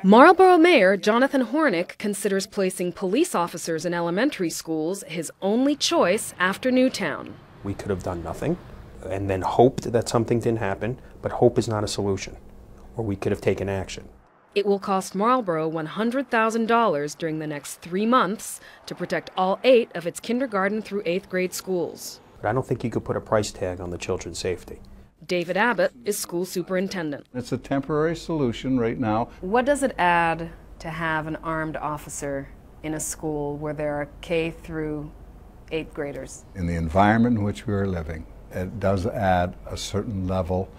Marlboro Mayor Jonathan Hornick considers placing police officers in elementary schools his only choice after Newtown. We could have done nothing and then hoped that something didn't happen, but hope is not a solution. Or we could have taken action. It will cost Marlboro $100,000 during the next 3 months to protect all 8 of its kindergarten through 8th grade schools. But I don't think you could put a price tag on the children's safety. David Abbott is school superintendent. It's a temporary solution right now. What does it add to have an armed officer in a school where there are K through 8th graders? In the environment in which we are living, it does add a certain level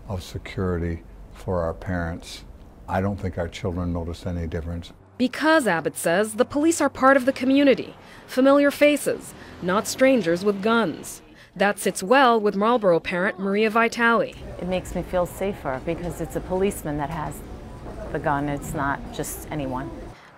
of security for our parents. I don't think our children notice any difference. Because, Abbott says, the police are part of the community, familiar faces, not strangers with guns. That sits well with Marlboro parent Maria Vitale. It makes me feel safer because it's a policeman that has the gun. It's not just anyone.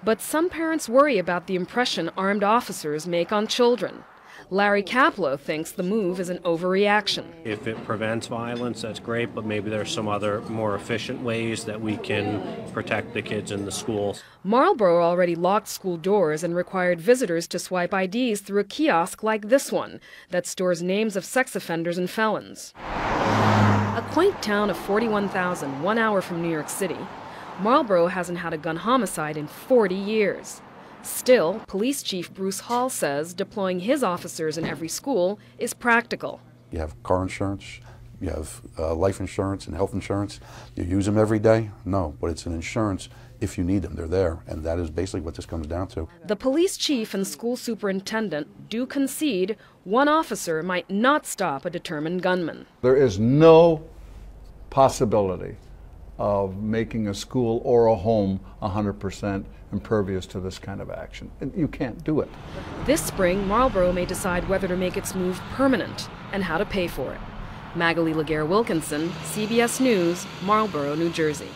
But some parents worry about the impression armed officers make on children. Larry Kaplow thinks the move is an overreaction. If it prevents violence, that's great, but maybe there's some other more efficient ways that we can protect the kids in the schools. Marlboro already locked school doors and required visitors to swipe IDs through a kiosk like this one that stores names of sex offenders and felons. A quaint town of 41,000, 1 hour from New York City, Marlboro hasn't had a gun homicide in 40 years. Still, Police Chief Bruce Hall says deploying his officers in every school is practical. You have car insurance, you have life insurance and health insurance. You use them every day? No, but it's an insurance. If you need them, they're there, and that is basically what this comes down to. The police chief and school superintendent do concede one officer might not stop a determined gunman. There is no possibility of making a school or a home 100% impervious to this kind of action. You can't do it. This spring, Marlboro may decide whether to make its move permanent and how to pay for it. Magalie Laguerre-Wilkinson, CBS News, Marlboro, New Jersey.